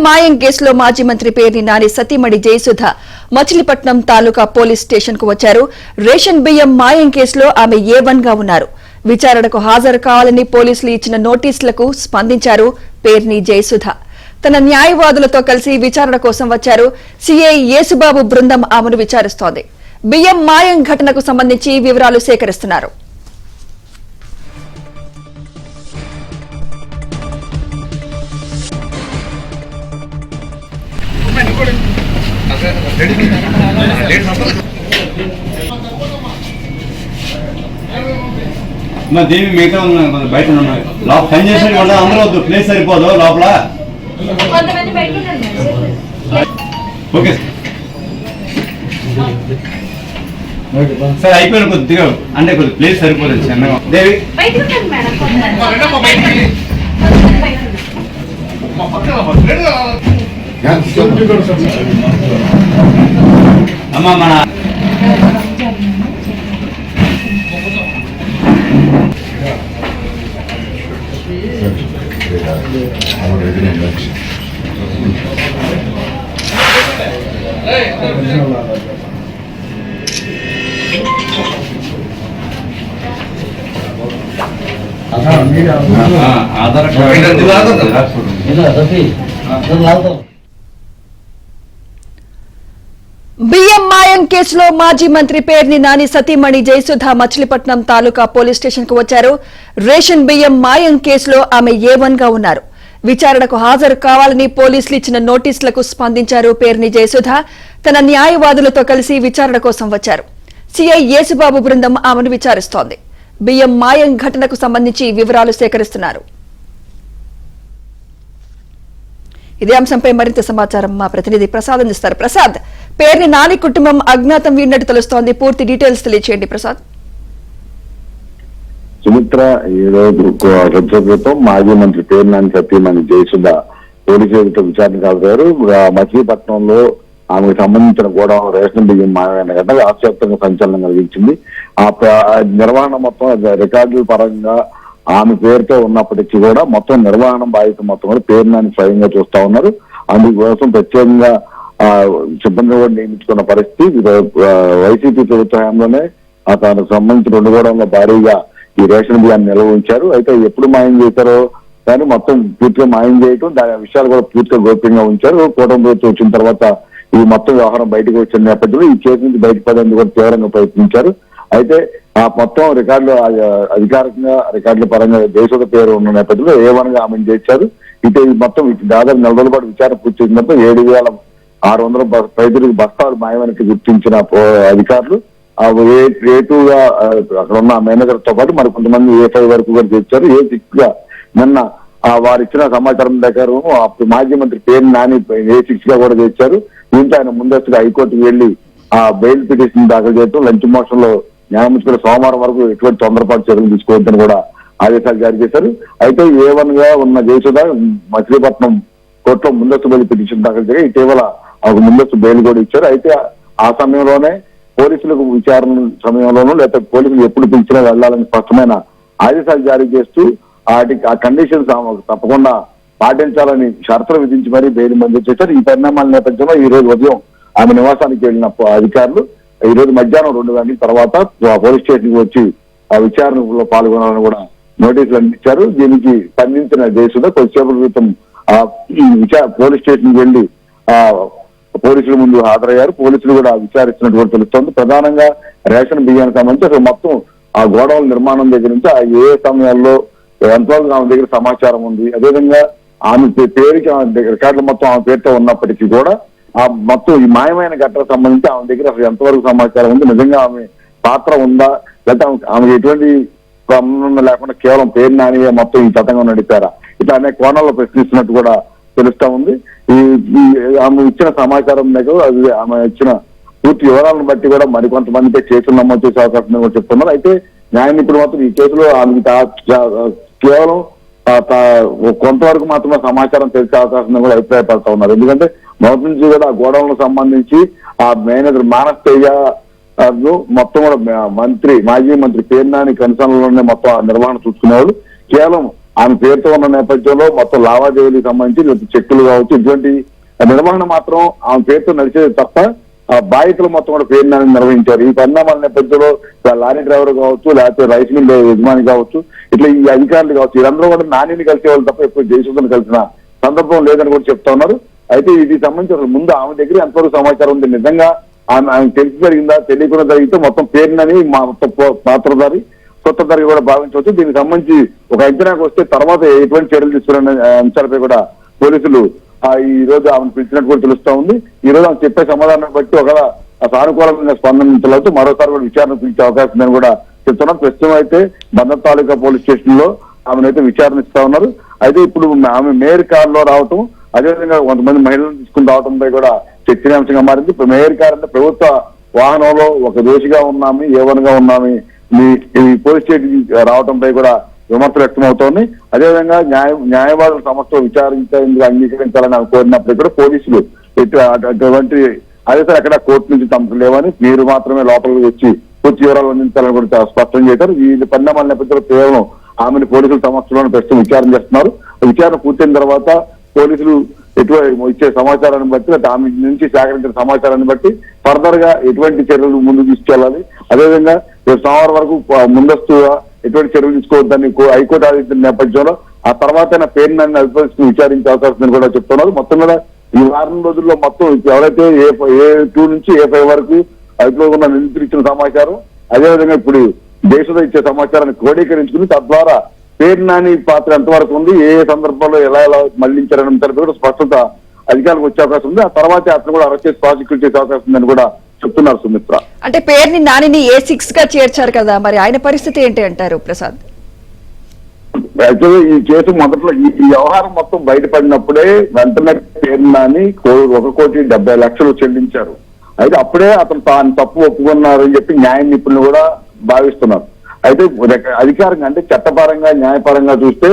మాయం కేసులో మాజీ మంత్రి పేర్ని నాని సతీమణి జయసుధ మచిలీపట్నం తాలూకా పోలీస్ స్టేషన్ కు వచ్చారు. రేషన్ బియ్యం మాయం కేసులో ఆమె A1 గా ఉన్నారు. విచారణకు హాజరు కావాలని పోలీసులు ఇచ్చిన నోటీసులకు స్పందించారు పేర్ని జయసుధ. తన న్యాయవాదులతో కలిసి విచారణ కోసం వచ్చారు. సిఐ యేసుబాబు బృందం ఆమెను విచారిస్తోంది. బియ్యం మాయం ఘటనకు సంబంధించి వివరాలు సేకరిస్తున్నారు. దేవి మిగతా బయట పని చేసే కూడా అందరూ వద్దు, ప్లేస్ సరిపోదు లోపల. ఓకే సార్, అయిపోయిన కొద్దిగా అంటే కొద్దిగా ప్లేస్ సరిపోదు చిన్నగా. దేవి అమ్మా మన ఆధార్ బియ్యం మాయం కేసులో మాజీ మంత్రి పేర్ని నాని సతీమణి జయసుధ మచిలీపట్నం తాలూకా పోలీస్ స్టేషన్ కు వచ్చారు. రేషన్ బియ్యం మాయం కేసులో ఆమె A1 గా ఉన్నారు. విచారణకు హాజరు కావాలని పోలీసులు ఇచ్చిన నోటీసులకు స్పందించారు పేర్ని జయసుధ. తన న్యాయవాదులతో కలిసి విచారణ కోసం వచ్చారు. సిఐ యేసుబాబు బృందం ఆమెను విచారిస్తోంది. బియ్యం మాయం ఘటనకు సంబంధించి వివరాలు సేకరిస్తున్నారు. ఇదే అంశంపై మరింత సమాచారం మా ప్రతినిధి ప్రసాద్ అందిస్తారు. ప్రసాద్, పేర్ని నాని కుటుంబం అజ్ఞాతం వీడినట్టు తెలుస్తోంది. పూర్తి డీటెయిల్స్ తెలియచేయండి ప్రసాద్. సుమిత్ర, ఈ రోజు క్రితం మాజీ మంత్రి పేరు నాని సతీమణి జయసుధ పోలీసులతో విచారణకు హాజరయ్యారు. మచిలీపట్నంలో ఆమెకు సంబంధించిన గోడౌన్ రేషన్ బియ్యం మాయమైన ఘటన ఆశ్చర్యంగా సంచలనం కలిగించింది. ఆ నిర్వహణ మొత్తం రికార్డుల పరంగా ఆమె పేరుతో ఉన్నప్పటికీ కూడా మొత్తం నిర్వహణ బాధ్యత మొత్తం కూడా పేరు నాని స్వయంగా చూస్తా ఉన్నారు. అందుకోసం ప్రత్యేకంగా సిబ్బంది కూడా నియమించుకున్న పరిస్థితి. వైసీపీ ప్రభుత్వ హయాంలోనే తనకు సంబంధించిన 2 గోడౌన్ల భారీగా ఈ రేషన్ బియ్యాన్ని నిల్వ ఉంచారు. అయితే ఎప్పుడు మాయం చేశారో కానీ మొత్తం పూర్తిగా మాయం చేయటం, దాని విషయాలు కూడా పూర్తిగా గోప్యంగా ఉంచారు. కూటమి ప్రభుత్వం వచ్చిన తర్వాత ఈ మొత్తం వ్యవహారం బయటకు వచ్చిన నేపథ్యంలో ఈ కేసు నుంచి బయటపడేందుకు కూడా తీవ్రంగా ప్రయత్నించారు. అయితే ఆ మొత్తం రికార్డులు అధికారికంగా రికార్డుల పరంగా జయసుధ పేరు ఉన్న నేపథ్యంలో A1 గా ఆమెను చేర్చారు. ఇటు మొత్తం దాదాపు 4 రోజుల పాటు విచారణ పూర్తి చేసినప్పుడు 7,600 పైతులకు బస్తాలు మాయమని గుర్తించిన అధికారులు A2 గా అక్కడ ఉన్న మేనేజర్ తో పాటు మరి కొంతమంది A5 వరకు కూడా చేర్చారు. A6 గా నిన్న వారు ఇచ్చిన సమాచారం ప్రకారం మాజీ మంత్రి పేరు నాని A6 గా కూడా చేర్చారు. దీంతో ఆయన ముందస్తుగా హైకోర్టుకు వెళ్లి బెయిల్ పిటిషన్ దాఖలు చేయడం, లంచ్ మోషన్ లో న్యాయమూర్తి సోమవారం వరకు ఎటువంటి తొందరపాటు చర్యలు తీసుకోవద్దని కూడా ఆదేశాలు జారీ చేశారు. అయితే A1 గా ఉన్న జయసుధ మచిలీపట్నం కోర్టులో ముందస్తు బెయిల్ పిటిషన్ దాఖలు చేయగా ఇటీవల ఒక ముందస్తు బెయిల్ కూడా ఇచ్చారు. అయితే ఆ సమయంలోనే పోలీసులకు విచారణ సమయంలోనూ లేకపోతే పోలీసులు ఎప్పుడు పిలిచినా వెళ్లాలని స్పష్టమైన ఆదేశాలు జారీ చేస్తూ ఆ కండిషన్స్ తప్పకుండా పాటించాలని షరతులు విధించి మరీ బెయిల్ మంజూరు చేశారు. ఈ పరిణామాల నేపథ్యంలో ఈ రోజు ఉదయం ఆమె నివాసానికి వెళ్లిన అధికారులు ఈ రోజు మధ్యాహ్నం 2 గంటల తర్వాత పోలీస్ స్టేషన్ కి వచ్చి ఆ విచారణలో పాల్గొనాలని కూడా నోటీసులు అందించారు. దీనికి స్పందించిన జయసుధ కొద్దిసేపటి క్రితం పోలీస్ స్టేషన్ కి వెళ్లి పోలీసుల ముందు హాజరయ్యారు. పోలీసులు కూడా విచారిస్తున్నట్టు కూడా తెలుస్తోంది. ప్రధానంగా రేషన్ బియ్యానికి సంబంధించి అసలు మొత్తం ఆ గోడౌన్ నిర్మాణం దగ్గర నుంచి ఏ సమయాల్లో ఎంతవరకు ఆమె దగ్గర సమాచారం ఉంది, అదేవిధంగా ఆమె పేరుకి రికార్డులు మొత్తం ఆమె పేరుతో ఉన్నప్పటికీ కూడా ఆ మొత్తం ఈ మాయమైన ఘటనకు సంబంధించి ఆమె దగ్గర అసలు ఎంతవరకు సమాచారం ఉంది, నిజంగా ఆమె పాత్ర ఉందా, లేకపోతే ఆమె ఎటువంటి సంబంధం లేకుండా కేవలం పేరు నాని మొత్తం ఈ తతంగం నడిపారా, ఇట్లా అనేక కోణాల్లో ప్రశ్నిస్తున్నట్టు కూడా తెలుస్తా ఉంది. ఆమె ఇచ్చిన సమాచారం మేరకు ఆమె ఇచ్చిన పూర్తి వివరాలను బట్టి కూడా మరికొంతమందిపై కేసులు నమోదు చేసే అవకాశం కూడా చెప్తున్నారు. అయితే న్యాయ నిపుణులు మాత్రం ఈ కేసులో ఆమెకి కేవలం కొంతవరకు మాత్రమే సమాచారం తెలిసే అవకాశం కూడా అభిప్రాయపడతా ఉన్నారు. ఎందుకంటే మొదటి నుంచి కూడా ఆ గోడౌన్లకు సంబంధించి ఆ మేనేజర్ మానస్తయ్య మొత్తం కూడా మాజీ మంత్రి పేరు నాని కన్సర్న్లోనే మొత్తం నిర్వహణ చూసుకునేవాళ్ళు. కేవలం ఆమె పేరుతో ఉన్న నేపథ్యంలో మొత్తం లావాదేవీలకు సంబంధించి చెక్కులు కావచ్చు ఇటువంటి నిర్వహణ మాత్రం ఆమె పేరుతో నడిచేది తప్ప ఆ బాధితులు మొత్తం కూడా పేరు నాని నిర్వహించారు. ఈ పరిణామాల నేపథ్యంలో లారీ డ్రైవర్ కావచ్చు, లేకపోతే రైస్ మిల్ యజమాని కావచ్చు, ఇట్లా ఈ అధికారులు కావచ్చు, వీరందరూ కూడా నానిని కలిసేవాళ్ళు తప్ప ఎప్పుడు జయసుధను కలిసిన సందర్భం లేదని కూడా చెప్తా ఉన్నారు. అయితే ఇది సంబంధించి అసలు ముందు ఆమె దగ్గర ఎంతవరకు సమాచారం ఉంది, నిజంగా ఆమె తెలిసి జరిగిందా, తెలియకుండా జరిగితే మొత్తం పేరునని మొత్తం పాత్రధారి కొత్తదారి కూడా భావించవచ్చు. దీనికి సంబంధించి ఒక అంచనాకు వస్తే తర్వాత ఎటువంటి చర్యలు తీసుకునే అంశాలపై కూడా పోలీసులు ఈ రోజు ఆమెను పిలిచినట్టు కూడా తెలుస్తా ఉంది. ఈ రోజు ఆమె చెప్పే సమాధానం బట్టి ఒక సానుకూలంగా స్పందించలేదు, మరోసారి కూడా విచారణ పిలిచే అవకాశం ఉందని కూడా చెప్తున్నాం. ప్రస్తుతం అయితే బందర్ తాలూకా పోలీస్ స్టేషన్ లో ఆమెనైతే విచారణ ఇస్తా ఉన్నారు. అయితే ఇప్పుడు ఆమె మేయర్ కారులో రావటం, అదేవిధంగా కొంతమంది మహిళలను తీసుకుని రావడంపై కూడా చర్చనీయాంశంగా మారింది. ఇప్పుడు మేయర్ కారు అంటే ప్రభుత్వ వాహనంలో ఒక దోషిగా ఉన్నాము, ఏవన్గా ఉన్నాము, ఈ పోలీస్ స్టేషన్ రావడంపై కూడా విమర్శలు వ్యక్తమవుతోంది. అదేవిధంగా న్యాయవాదుల సమస్యలు విచారించేందుకు అంగీకరించాలని కోరినప్పుడు కూడా పోలీసులు అటువంటి ఆదేశాలు ఎక్కడ కోర్టు నుంచి తమకు లేవని, మీరు మాత్రమే లోపలికి వచ్చి పూర్తి వివరాలు అందించాలని కూడా స్పష్టం చేశారు. ఈ పరిణామాల నేపథ్యంలో కేవలం ఆమెను పోలీసుల సమస్యలను ప్రస్తుతం విచారణ చేస్తున్నారు. విచారణ పూర్తయిన తర్వాత పోలీసులు ఇచ్చే సమాచారాన్ని బట్టి, ఆమె నుంచి సేకరించిన సమాచారాన్ని బట్టి ఫర్దర్ గా ఎటువంటి చర్యలు ముందు తీసుకెళ్లాలి, అదేవిధంగా సోమవారం వరకు ముందస్తుగా ఎటువంటి చర్యలు తీసుకోవద్దని హైకోర్టు ఆదేశించిన నేపథ్యంలో ఆ తర్వాత పేరు నన్ను అధిపతిని విచారించే అవకాశం ఉందని కూడా చెప్తున్నారు. మొత్తం మీద ఈ వారం రోజుల్లో మొత్తం ఎవరైతే A2 నుంచి A5 వరకు అదుపులో ఉన్న నిందితులు ఇచ్చిన సమాచారం, అదేవిధంగా ఇప్పుడు దేశంలో ఇచ్చే సమాచారాన్ని క్రోడీకరించుకుని తద్వారా పేరు నాని పాత్ర ఎంతవరకు ఉంది, ఏ సందర్భంలో ఎలా మళ్లించారని కూడా స్పష్టత అధికారులకు వచ్చే అవకాశం ఉంది. ఆ తర్వాత అతను కూడా అరెస్ట్ చేసి ప్రాసిక్యూట్ చేసే అవకాశం ఉందని కూడా చెప్తున్నారు సుమిత్ర. అంటే పేరుని నానిని A6 గా చేర్చారు కదా, మరి ఆయన పరిస్థితి ఏంటి అంటారు ప్రసాద్? యాక్చువల్గా ఈ కేసు మొదట్లో ఈ వ్యవహారం మొత్తం బయటపడినప్పుడే వెంటనే పేరు నాని 1,70,00,000 చెల్లించారు. అయితే అప్పుడే అతను తాను తప్పు ఒప్పుకున్నారని చెప్పి న్యాయ నిపుణులు కూడా భావిస్తున్నారు. అయితే అధికారంగా అంటే చట్టపరంగా న్యాయపరంగా చూస్తే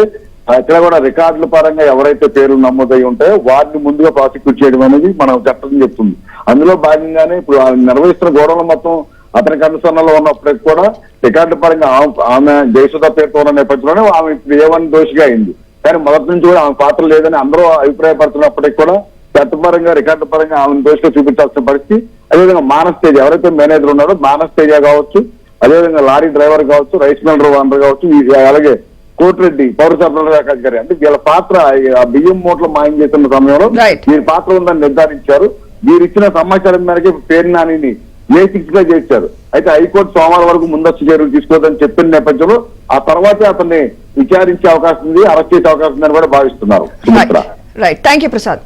ఎక్కడ కూడా రికార్డుల పరంగా ఎవరైతే పేర్లు నమోదై ఉంటాయో వారిని ముందుగా ప్రాసిక్యూట్ చేయడం అనేది మనం చట్టం చెప్తుంది. అందులో భాగంగానే ఇప్పుడు నిర్వహిస్తున్న గొడవలు మొత్తం అతనికి అనుసరణలో ఉన్నప్పటికీ కూడా రికార్డుల పరంగా ఆమె జయసుధ పేరుతో ఉన్న నేపథ్యంలోనే ఆమె ఇప్పుడు A1 దోషిగా అయింది. కానీ మొదటి నుంచి కూడా ఆమె పాత్ర లేదని అందరూ అభిప్రాయపడుతున్నప్పటికీ కూడా చట్టపరంగా రికార్డు పరంగా ఆమెను దోషిగా చూపించాల్సిన పరిస్థితి. అదేవిధంగా మానస్ తేజ ఎవరైతే మేనేజర్ ఉన్నాడో మానస్ తేజ కావచ్చు, అదేవిధంగా లారీ డ్రైవర్ కావచ్చు, రైస్ మిల్ ఓనర్ కావచ్చు, అలాగే కోటిరెడ్డి పౌర సరఫరాల శాఖ అధికారి, అంటే వీళ్ళ పాత్ర ఆ బియ్యం మూటలు మాయం చేస్తున్న సమయంలో వీరి పాత్ర ఉందని నిర్ధారించారు. వీరు ఇచ్చిన సమాచారం మేరకు పేరు నానిని A6 గా చేశారు. అయితే హైకోర్టు సోమవారం వరకు ముందస్తు చర్యలు తీసుకోవద్దని చెప్పిన నేపథ్యంలో ఆ తర్వాతే అతన్ని విచారించే అవకాశం ఉంది, అరెస్ట్ చేసే అవకాశం ఉందని కూడా భావిస్తున్నారు. Right, thank you Prasad.